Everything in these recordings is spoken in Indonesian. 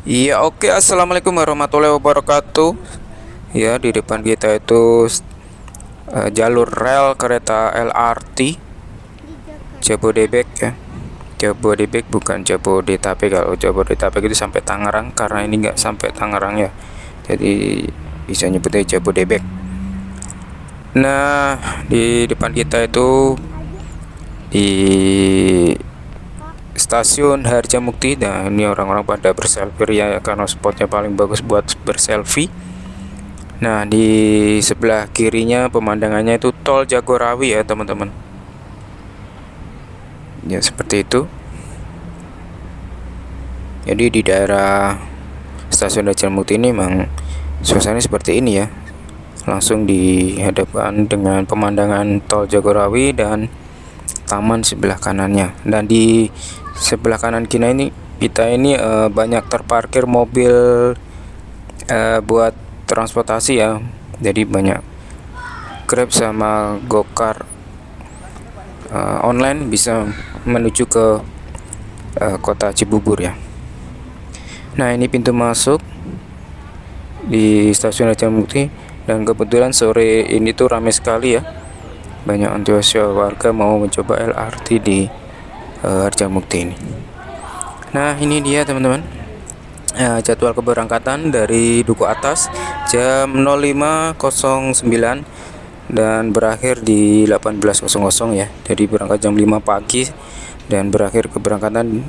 Iya, oke. Assalamualaikum warahmatullahi wabarakatuh. Ya, di depan kita itu jalur rel kereta LRT Jabodebek ya. Jabodebek bukan Jabodetabek. Kalau Jabodetabek itu sampai Tangerang, karena ini nggak sampai Tangerang ya. Jadi bisa nyebutnya Jabodebek. Nah, di depan kita itu di stasiun Harjamukti. Nah, ini orang-orang pada berselfie ya, karena spotnya paling bagus buat berselfie. Nah, di sebelah kirinya pemandangannya itu tol Jagorawi ya, teman-teman. Ya, seperti itu. Jadi di daerah stasiun Harjamukti ini memang suasananya seperti ini ya. Langsung dihadapkan dengan pemandangan tol Jagorawi dan taman sebelah kanannya. Dan di sebelah kanan kita ini banyak terparkir mobil buat transportasi ya. Jadi banyak Grab sama Gokar online bisa menuju ke kota Cibubur ya. Nah, ini pintu masuk di stasiun Harjamukti, dan kebetulan sore ini tuh ramai sekali ya. Banyak antusias warga mau mencoba LRT di Harjamukti ini. Nah, ini dia teman-teman, jadwal keberangkatan dari Duku Atas jam 05.09 dan berakhir di 18.00 ya. Jadi berangkat jam 5 pagi dan berakhir keberangkatan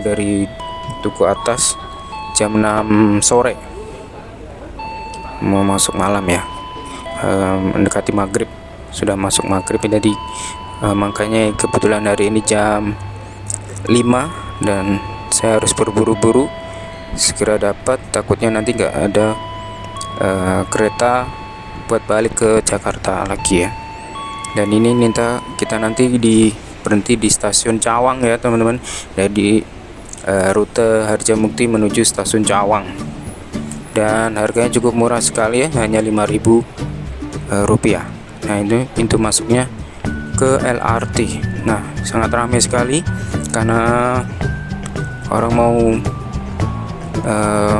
dari Duku Atas jam 6 sore. Mau masuk malam ya, mendekati maghrib, sudah masuk maghrib. Jadi makanya kebetulan hari ini jam 5 dan saya harus berburu-buru segera dapat, takutnya nanti nggak ada kereta buat balik ke Jakarta lagi ya. Dan ini kita nanti berhenti di stasiun Cawang ya teman-teman. Jadi rute Harjamukti menuju stasiun Cawang, dan harganya cukup murah sekali ya, hanya 5.000 rupiah. Nah, itu pintu masuknya ke LRT. Nah, sangat ramai sekali karena orang mau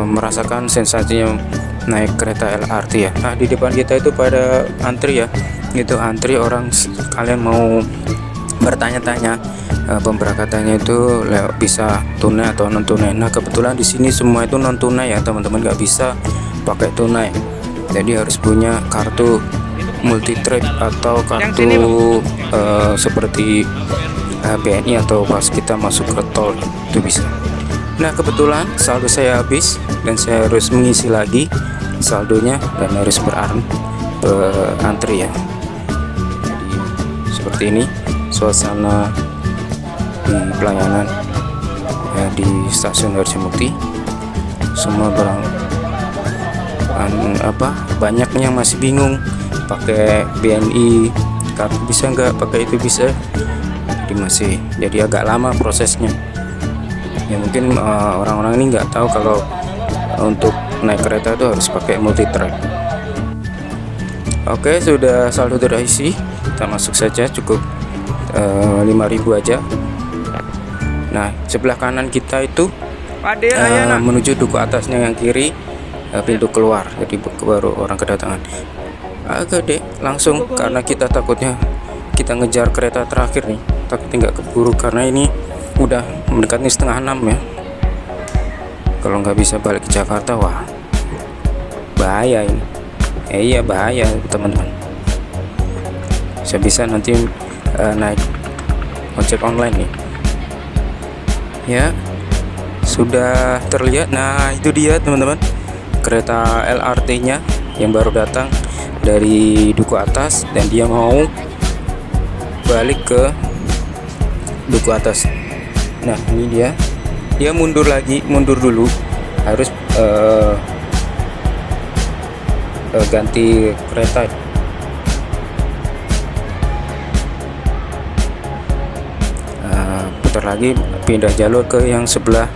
merasakan sensasinya naik kereta LRT ya. Nah, di depan kita itu pada antri ya, itu antri orang kalian mau bertanya-tanya pemberangkatannya itu bisa tunai atau non tunai. Nah, kebetulan di sini semua itu non tunai ya teman-teman, nggak bisa pakai tunai. Jadi harus punya kartu multi trip atau kartu seperti BNI atau pas kita masuk ke tol itu bisa. Nah, kebetulan saldo saya habis dan saya harus mengisi lagi saldonya dan harus berantri ya. Jadi seperti ini suasana di pelayanan ya, di stasiun Harjamukti. Semua banyak yang masih bingung pakai BNI, kartu bisa nggak, pakai itu bisa. Jadi agak lama prosesnya ya. Mungkin orang-orang ini nggak tahu kalau untuk naik kereta itu harus pakai multi track. Oke, sudah saldo terisi, kita masuk saja, cukup 5.000 aja. Nah, sebelah kanan kita itu menuju Duku Atasnya, yang kiri pintu keluar, jadi baru orang kedatangan. Agak deh langsung, karena kita takutnya kita ngejar kereta terakhir nih, takutnya nggak keburu karena ini udah mendekati 5:30 ya. Kalau nggak bisa balik ke Jakarta, wah bahaya ini. Iya, bahaya teman-teman. Bisa nanti naik ojek online nih ya. Sudah terlihat. Nah, itu dia teman-teman, kereta LRT nya yang baru datang dari Duku Atas, dan dia mau balik ke Duku Atas. Nah, ini dia mundur dulu, harus ganti kereta. Putar lagi, pindah jalur ke yang sebelah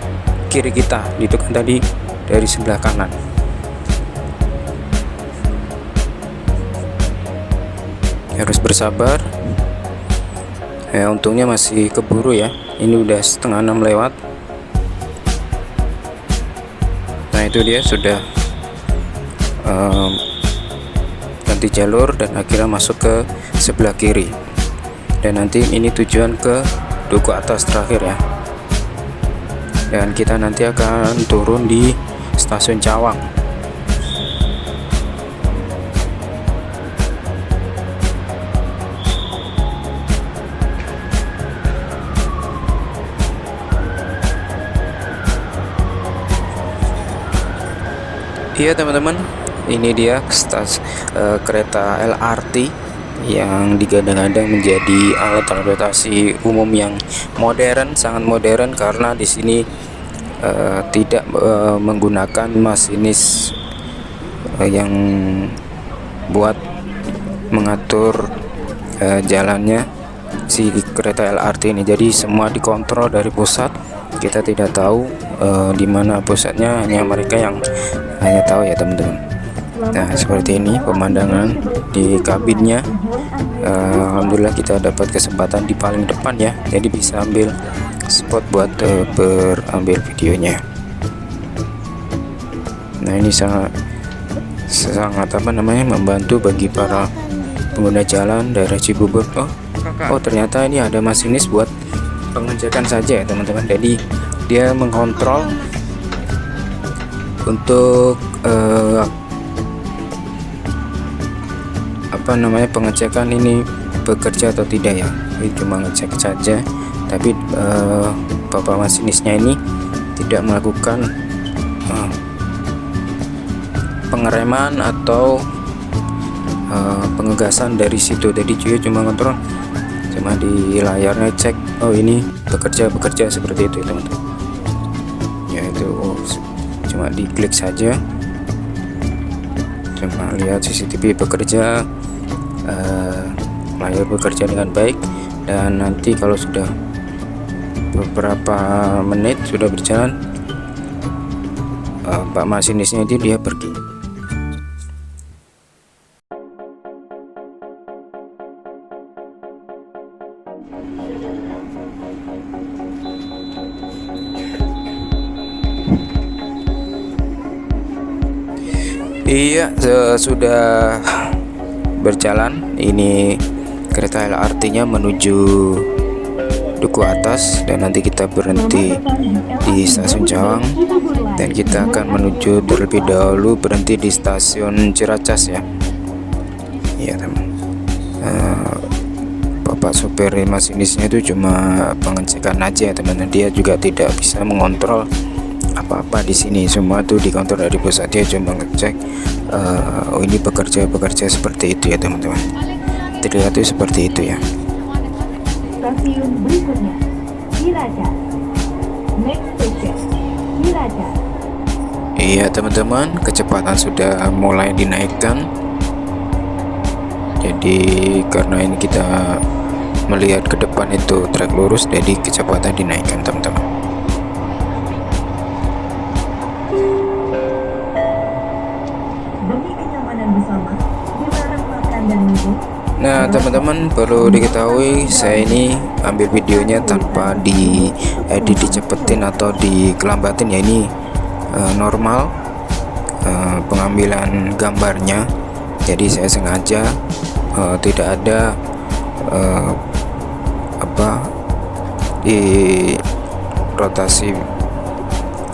kiri kita, itu kan tadi dari sebelah kanan. Harus bersabar ya, untungnya masih keburu ya, ini udah 5:30 lewat. Nah itu dia sudah ganti jalur dan akhirnya masuk ke sebelah kiri, dan nanti ini tujuan ke Duku Atas terakhir ya, dan kita nanti akan turun di stasiun Cawang. Iya teman-teman, ini dia kereta LRT yang digadang-gadang menjadi alat transportasi umum yang modern, sangat modern, karena di sini tidak menggunakan masinis yang buat mengatur jalannya si kereta LRT ini. Jadi semua dikontrol dari pusat. Kita tidak tahu di mana pusatnya, hanya mereka yang hanya tahu ya teman-teman. Nah seperti ini pemandangan di kabinnya. Alhamdulillah kita dapat kesempatan di paling depan ya, jadi bisa ambil spot buat berambil videonya. Nah ini sangat membantu bagi para pengguna jalan daerah Cibubur. Oh ternyata ini ada masinis buat pengecekan saja ya teman-teman. Jadi dia mengontrol untuk pengecekan ini bekerja atau tidak ya. Ini cuma ngecek saja, tapi bapak masinisnya ini tidak melakukan pengereman atau pengegasan dari situ. Jadi dia cuma kontrol, cuma di layarnya cek, oh ini bekerja seperti itu teman-teman ya. Itu cuma diklik saja, cuma lihat CCTV bekerja, layar bekerja dengan baik, dan nanti kalau sudah beberapa menit sudah berjalan, Pak masinisnya itu dia pergi. Iya, sudah berjalan. Ini kereta LRT-nya menuju Duku Atas, dan nanti kita berhenti di stasiun Cawang, dan kita akan menuju terlebih dahulu berhenti di stasiun Ciracas ya. Iya teman. Bapak sopir masinisnya itu cuma pengecekan aja ya teman-teman. Dia juga tidak bisa mengontrol apa-apa di sini, semua tuh dikontrol dari pusat. Dia cuma ngecek oh ini bekerja seperti itu ya teman-teman. Terlihat itu seperti itu ya. Stasiun berikutnya Cilacap. Next station Cilacap. Iya teman-teman, kecepatan sudah mulai dinaikkan. Jadi karena ini kita melihat ke depan itu trek lurus, jadi kecepatan dinaikkan teman-teman. Nah teman-teman, perlu diketahui saya ini ambil videonya tanpa diedit, dicepetin atau dikelambatin ya. Ini normal pengambilan gambarnya. Jadi saya sengaja tidak ada di rotasi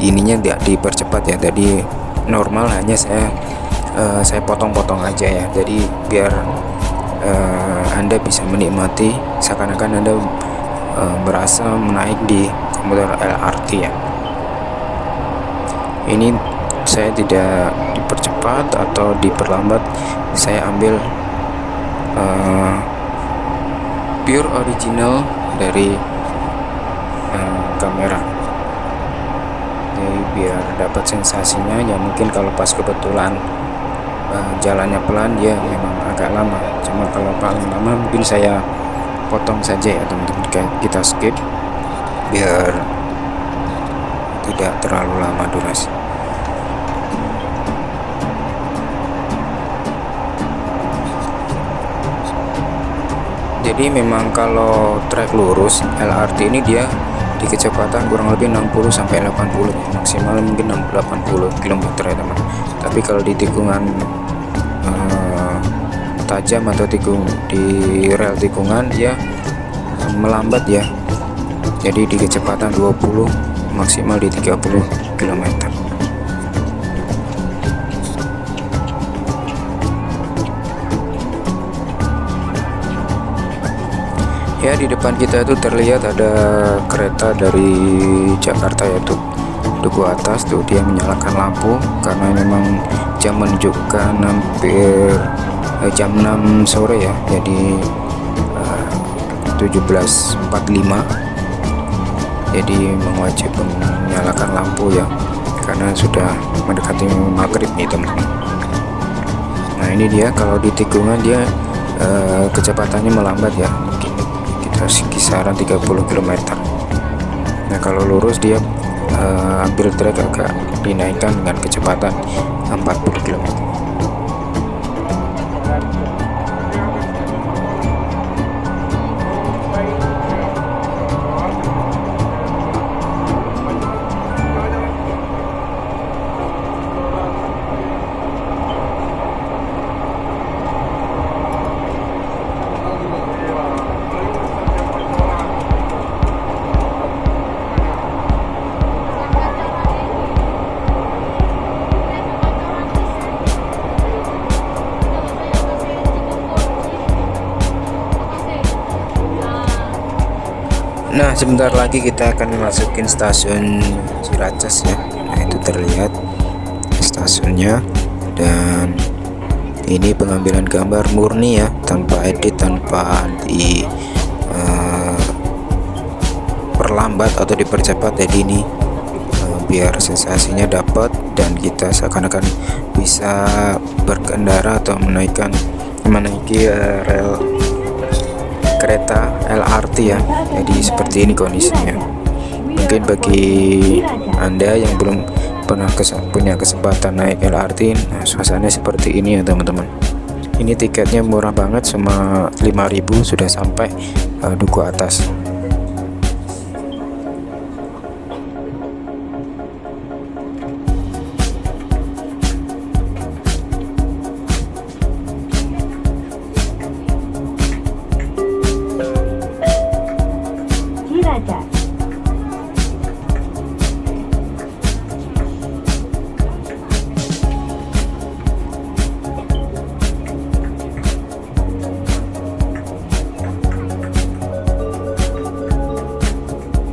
ininya tidak dipercepat ya. Jadi normal, hanya saya potong-potong aja ya. Jadi biar Anda bisa menikmati seakan-akan Anda berasa menaik di komuter LRT ya. Ini saya tidak dipercepat atau diperlambat, saya ambil pure original dari kamera. Jadi biar dapat sensasinya ya. Mungkin kalau pas kebetulan jalannya pelan ya memang agak lama, cuma kalau paling lama mungkin saya potong saja ya teman-teman. Kita skip biar tidak terlalu lama durasi. Jadi memang kalau trek lurus LRT ini dia di kecepatan kurang lebih 60 sampai 80, maksimal mungkin 80 km ya teman. Tapi kalau di tikungan tajam atau di rel tikungan dia melambat ya. Jadi di kecepatan 20, maksimal di 30 km. Ya, di depan kita itu terlihat ada kereta dari Jakarta yaitu Duku Atas tuh, dia menyalakan lampu karena memang jam menunjukkan hampir jam 6 sore ya. Jadi 17.45. Jadi mewajib menyalakan lampu ya, karena sudah mendekati maghrib nih teman-teman. Nah ini dia, kalau di tikungan dia kecepatannya melambat ya, mungkin kita kisaran 30 km. Nah kalau lurus dia ambil trek agak dinaikkan dengan kecepatan 40 km. Nah sebentar lagi kita akan masukin stasiun Ciracas ya. Nah itu terlihat stasiunnya, dan ini pengambilan gambar murni ya, tanpa edit, tanpa di perlambat atau dipercepat. Jadi ini biar sensasinya dapat dan kita seakan-akan bisa berkendara atau menaiki rel kereta LRT ya. Jadi seperti ini kondisinya. Mungkin bagi Anda yang belum pernah punya kesempatan naik LRT, nah suasananya seperti ini ya teman-teman. Ini tiketnya murah banget, cuma 5.000 sudah sampai Duku Atas. Ciracas.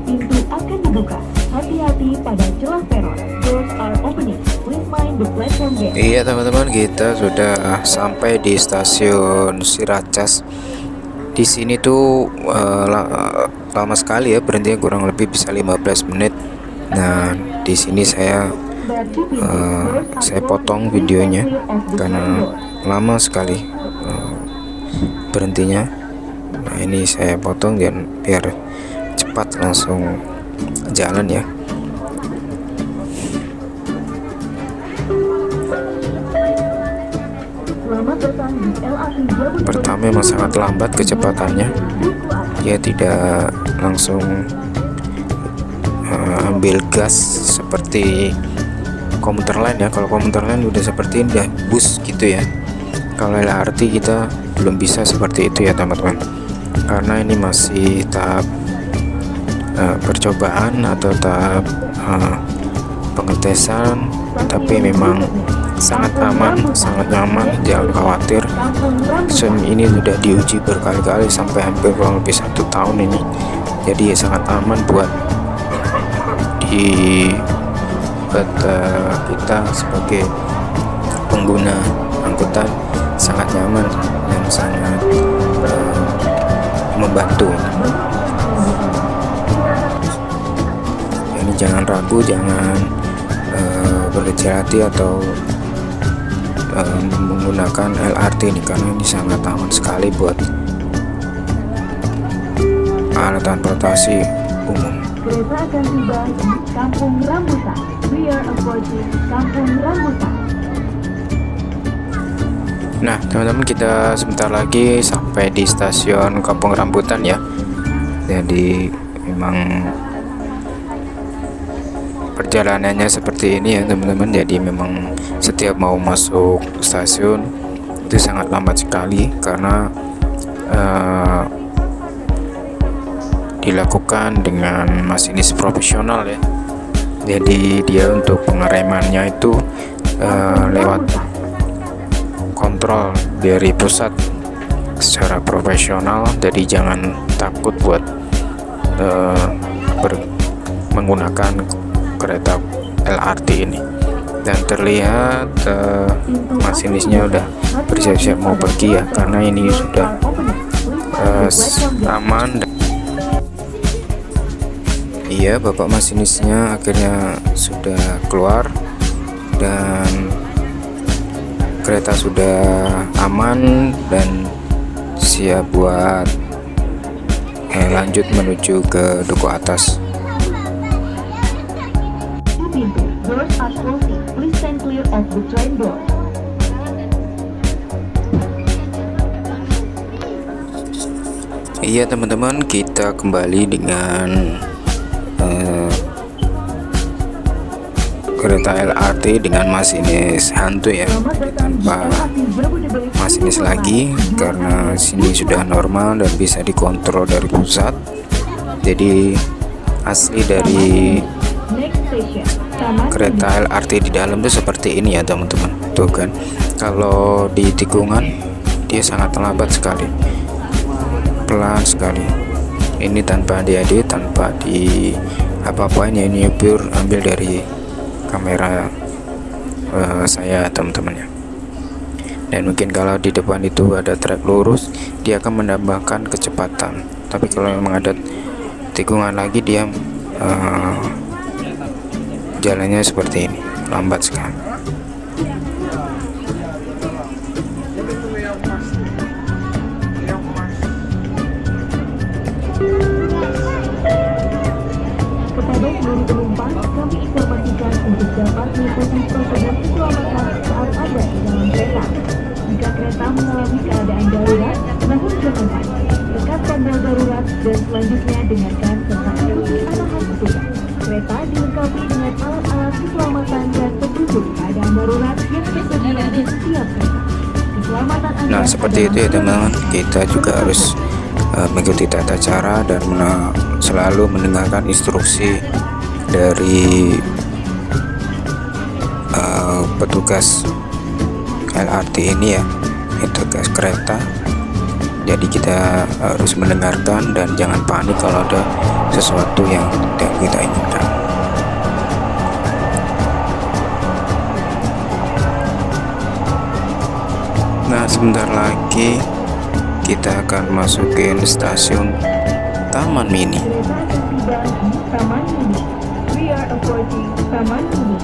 Pintu akan dibuka. Hati-hati pada celah peron. Doors are opening. Please mind the platform gate. Iya teman-teman, kita sudah sampai di stasiun Ciracas. Di sini tuh lama sekali ya, berhentinya kurang lebih bisa 15 menit. Nah di sini saya potong videonya karena lama sekali berhentinya. Nah ini saya potong dan biar cepat langsung jalan ya. Pertama memang sangat lambat kecepatannya, dia tidak langsung ambil gas seperti komuter lain ya. Kalau komuter lain udah seperti ini, udah bus gitu ya. Kalau LRT kita belum bisa seperti itu ya teman-teman, karena ini masih tahap percobaan atau tahap pengetesan. Tapi memang sangat aman, sangat nyaman, jangan khawatir. SIM ini sudah diuji berkali-kali sampai hampir kurang lebih 1 tahun ini. Jadi sangat aman buat kita sebagai pengguna angkutan, sangat nyaman dan sangat membantu. Jadi jangan ragu, jangan berkecil hati atau menggunakan LRT ini, karena ini sangat aman sekali buat alat transportasi umum. Kereta akan tiba di Kampung Rambutan. We are approaching Kampung Rambutan. Nah teman-teman, kita sebentar lagi sampai di stasiun Kampung Rambutan ya. Jadi memang perjalanannya seperti ini ya teman-teman. Jadi memang setiap mau masuk stasiun itu sangat lambat sekali karena dilakukan dengan masinis profesional ya. Jadi dia untuk pengeremannya itu lewat kontrol dari pusat secara profesional. Jadi jangan takut buat menggunakan kereta LRT ini. Dan terlihat masinisnya udah bersiap-siap mau pergi ya, karena ini sudah aman. Iya, bapak masinisnya akhirnya sudah keluar dan kereta sudah aman dan siap buat lanjut menuju ke duku atas. Pintu, doors are closing. Please stand clear of the train door. Iya teman-teman, kita kembali dengan kereta LRT dengan masinis hantu ya, tanpa masinis lagi karena sini sudah normal dan bisa dikontrol dari pusat. Jadi asli dari kereta LRT di dalam tuh seperti ini ya teman-teman. Tuh kan, kalau di tikungan dia sangat lambat sekali, pelan sekali. Ini tanpa diedit, tanpa di apa-apain ya, ini pure ambil dari kamera saya teman-teman ya. Dan mungkin kalau di depan itu ada trek lurus, dia akan menambahkan kecepatan. Tapi kalau memang ada tikungan lagi, dia jalannya seperti ini, lambat sekali. Kepada seluruh penumpang, kami informasikan untuk dapat mengikuti prosedur keselamatan saat ada di dalam kereta. Jika kereta mengalami keadaan darurat, namun jangan panik. Tekan tombol darurat dan selanjutnya dengarkan tentang arahan petugas. Kereta dilengkapi dengan alat-alat keselamatan dan petunjuk keadaan darurat yang tersedia di setiap kereta. Keselamatan Anda Nah seperti itu ya teman-teman, kita juga harus mengikuti tata cara dan selalu mendengarkan instruksi dari petugas LRT ini ya, petugas kereta. Jadi kita harus mendengarkan dan jangan panik kalau ada sesuatu yang tidak kita inginkan. Nah sebentar lagi kita akan masukin stasiun Taman Mini. kereta akan tiba di Taman Mini. We are approaching Taman Mini.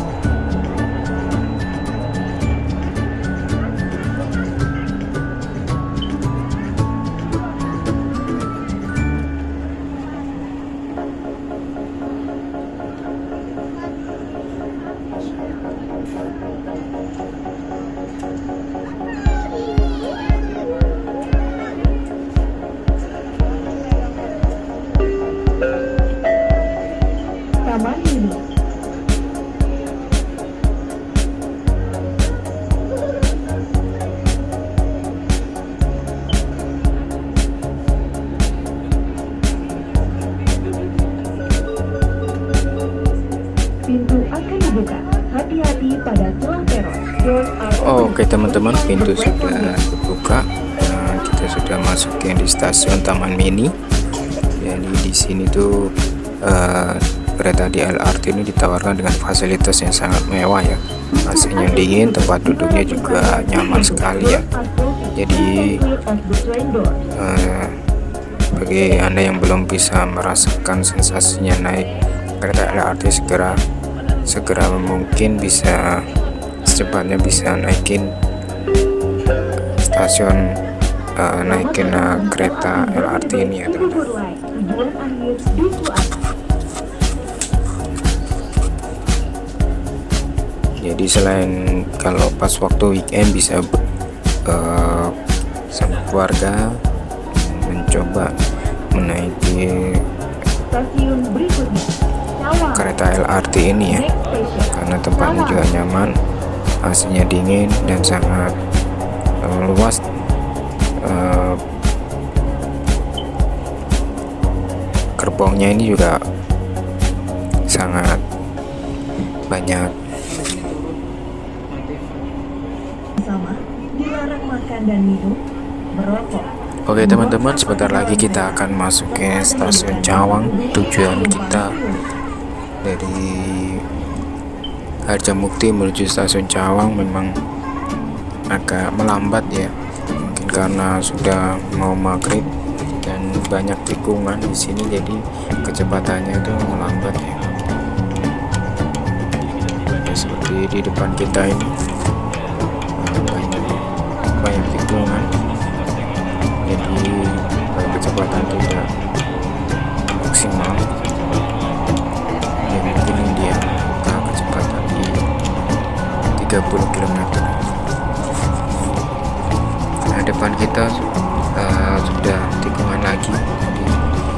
Taman Mini. Pintu akan dibuka. Hati-hati pada celah peron. Doors are open. Oke teman-teman, pintu sudah terbuka. Nah, kita sudah masukin di stasiun Taman Mini. Jadi di sini tuh kereta di LRT ini ditawarkan dengan fasilitas yang sangat mewah ya. AC-nya dingin, tempat duduknya juga nyaman sekali ya. Jadi bagi Anda yang belum bisa merasakan sensasinya naik kereta LRT, segera mungkin bisa secepatnya bisa naikin stasiun naikin kereta LRT ini ya teman-teman. Tujuan akhir Duku Atas. Jadi selain kalau pas waktu weekend bisa sama keluarga mencoba menaiki Stasiun berikutnya kereta LRT ini ya, karena tempatnya juga nyaman, AC-nya dingin dan sangat luas. Gerbongnya ini juga sangat banyak. Sama, dilarang makan dan minum, merokok. Oke teman-teman, sebentar lagi kita akan masuk ke stasiun Cawang. Tujuan kita dari Harjamukti menuju stasiun Cawang memang agak melambat ya, mungkin karena sudah mau maghrib dan banyak tikungan di sini, jadi kecepatannya itu melambat ya. Ya, seperti di depan kita ini banyak tikungan, jadi kecepatan tidak maksimal. Ya mungkin dia kecepatan di 30 km. Nah, depan kita sudah tikungan lagi,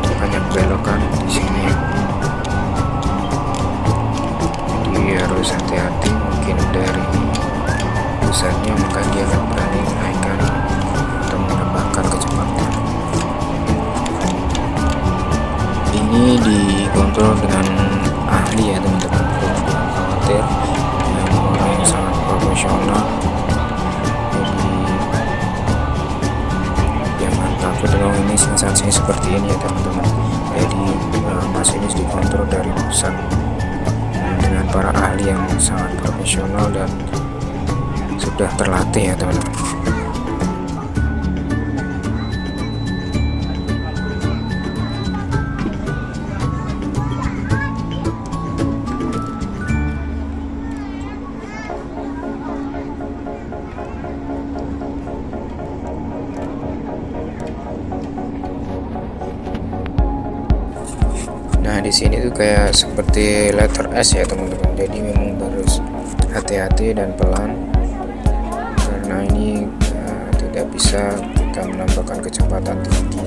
jadi banyak belokan di sini. Jadi harus hati-hati, mungkin dari pusatnya maka dia akan berani menaikkan atau menambahkan kecepatan. Ini dikontrol dengan ahli ya teman-teman, jangan khawatir, dengan orang yang sangat profesional. Kedua ini sensasi seperti ini ya teman-teman. Jadi masinis dikontrol dari pusat dengan para ahli yang sangat profesional dan sudah terlatih ya teman-teman. Nah di sini tuh kayak seperti letter S ya teman-teman. Jadi memang harus hati-hati dan pelan, karena ini tidak bisa kita menambahkan kecepatan tinggi.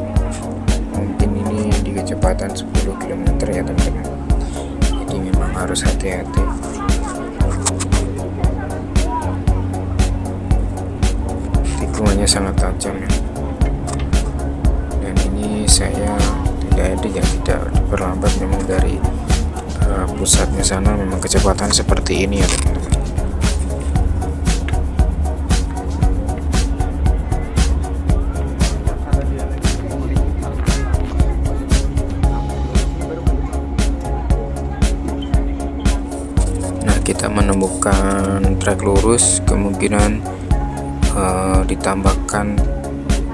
Mungkin ini di kecepatan 10 km ya teman-teman. Jadi memang harus hati-hati. Tikungannya sangat tajam ya. Dan ini saya tidak berlambat, memang dari pusatnya sana memang kecepatan seperti ini ya teman-teman. Nah kita menemukan trek lurus, kemungkinan ditambahkan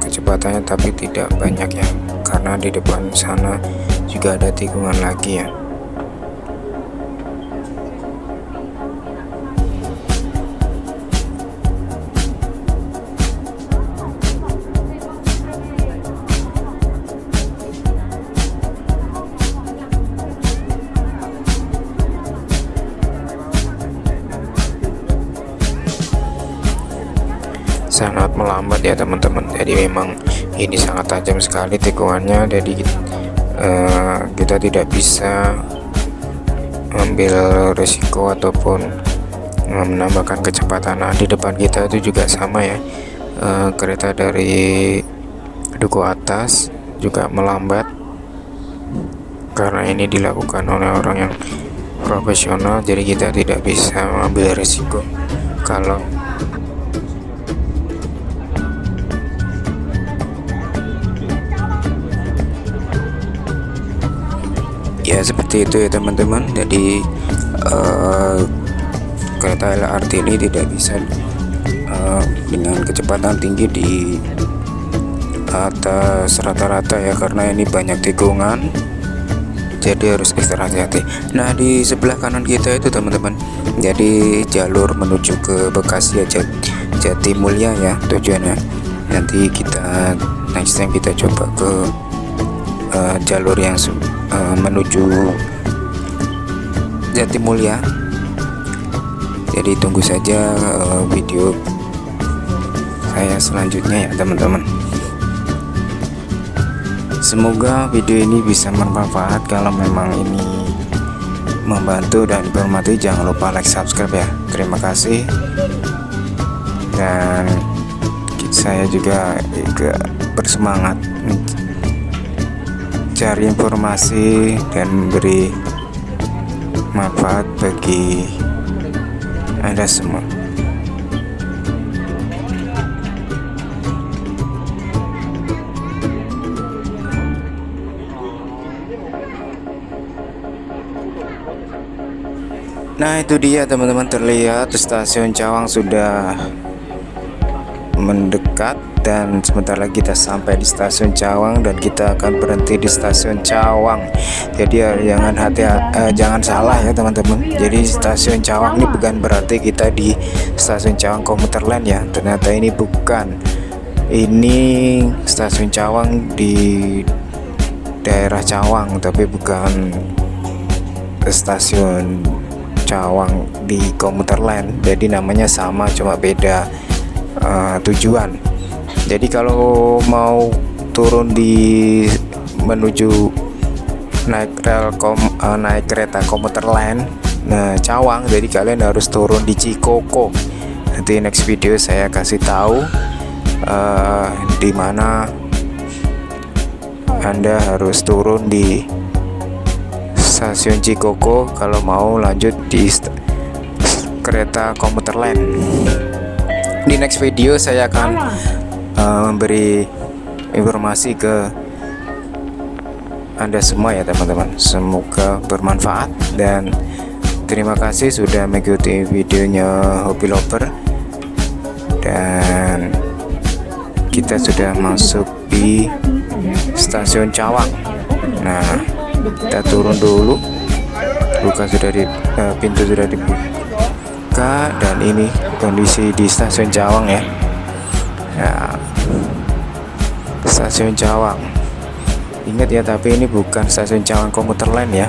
kecepatannya tapi tidak banyak ya, karena di depan sana juga ada tikungan lagi ya. Sangat melambat ya teman-teman. Jadi memang ini sangat tajam sekali tikungannya, jadi kita tidak bisa ambil resiko ataupun menambahkan kecepatan. Nah di depan kita itu juga sama ya, kereta dari Duku Atas juga melambat, karena ini dilakukan oleh orang yang profesional, jadi kita tidak bisa mengambil resiko kalau ya seperti itu ya teman-teman. Jadi kereta LRT ini tidak bisa dengan kecepatan tinggi di atas rata-rata ya, karena ini banyak tikungan, jadi harus ekstra hati-hati. Nah di sebelah kanan kita itu teman-teman, jadi jalur menuju ke Bekasi ya, Jatimulya ya tujuannya. Nanti kita next time kita coba ke jalur yang menuju Jatimulya. Jadi tunggu saja video saya selanjutnya ya teman-teman. Semoga video ini bisa bermanfaat. Kalau memang ini membantu dan dihormati, jangan lupa like, subscribe ya. Terima kasih. Dan saya juga bersemangat cari informasi dan memberi manfaat bagi Anda semua. Nah, itu dia teman-teman, terlihat stasiun Cawang sudah mendekat dan sebentar lagi kita sampai di stasiun Cawang dan kita akan berhenti di stasiun Cawang. Jadi jangan salah ya teman-teman. Jadi stasiun Cawang ini bukan berarti kita di stasiun Cawang komuter lain ya. Ternyata ini bukan. Ini stasiun Cawang di daerah Cawang, tapi bukan stasiun Cawang di komuter lain. Jadi namanya sama, cuma beda tujuan. Jadi kalau mau turun menuju naik kereta komuter lain Cawang, jadi kalian harus turun di Cikoko. Nanti next video saya kasih tahu di mana Anda harus turun di stasiun Cikoko kalau mau lanjut di kereta komuter lain. Di next video saya akan memberi informasi ke Anda semua ya teman-teman. Semoga bermanfaat dan terima kasih sudah mengikuti videonya Hobi Lover. Dan kita sudah masuk di stasiun Cawang. Nah, kita turun dulu. Pintu sudah dibuka dan ini kondisi di stasiun Cawang ya. Stasiun Cawang. Ingat ya, tapi ini bukan stasiun Cawang komuter lain ya.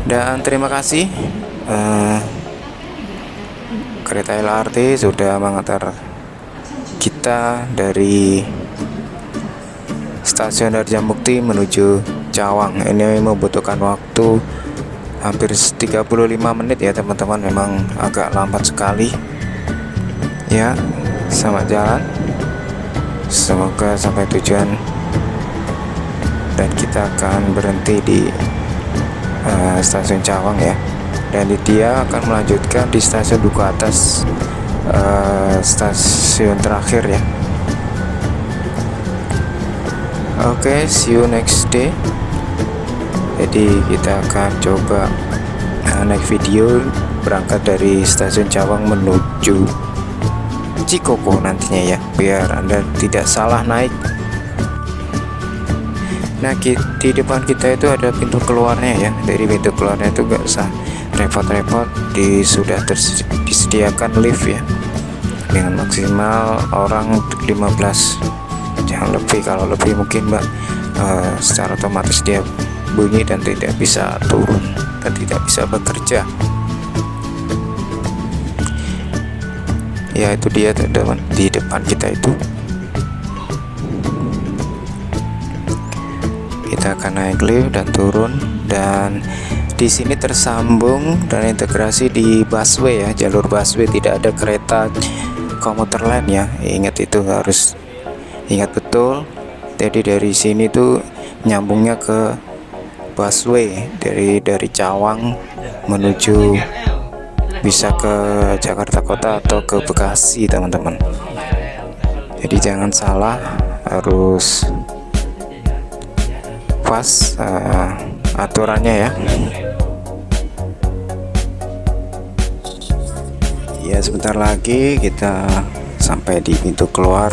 Dan terima kasih kereta LRT sudah mengantar kita dari stasiun Harjamukti menuju Cawang. Ini membutuhkan waktu hampir 35 menit ya teman-teman. Memang agak lambat sekali ya. Selamat jalan, semoga sampai tujuan dan kita akan berhenti di stasiun Cawang ya. Dan dia akan melanjutkan di stasiun Duku Atas, stasiun terakhir ya. Oke, see you next day. Jadi kita akan coba naik video berangkat dari stasiun Cawang menuju Cikoko nantinya ya, biar Anda tidak salah naik. Nah, di depan kita itu ada pintu keluarnya ya. Dari pintu keluarnya itu gak usah repot-repot, sudah disediakan lift ya, dengan maksimal orang 15, jangan lebih. Kalau lebih mungkin secara otomatis dia bunyi dan tidak bisa turun dan tidak bisa bekerja ya. Itu dia teman-teman, di depan kita itu kita akan naik lift dan turun. Dan di sini tersambung dan integrasi di busway ya, jalur busway, tidak ada kereta komuter lain ya. Ingat, itu harus ingat betul. Jadi dari sini tuh nyambungnya ke busway dari Cawang menuju bisa ke Jakarta Kota atau ke Bekasi teman-teman. Jadi jangan salah, harus pas aturannya ya. Ya, sebentar lagi kita sampai di pintu keluar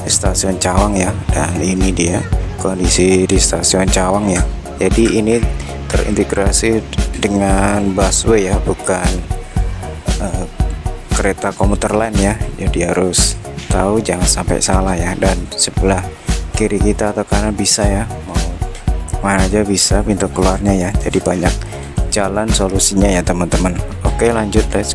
di stasiun Cawang ya. Dan ini dia kondisi di stasiun Cawang ya. Jadi ini terintegrasi dengan busway ya, bukan kereta komuter lain ya. Jadi harus tahu, jangan sampai salah ya. Dan sebelah kiri kita atau kanan bisa ya, mau mana aja bisa pintu keluarnya ya. Jadi banyak jalan solusinya ya teman-teman. Oke, lanjut guys.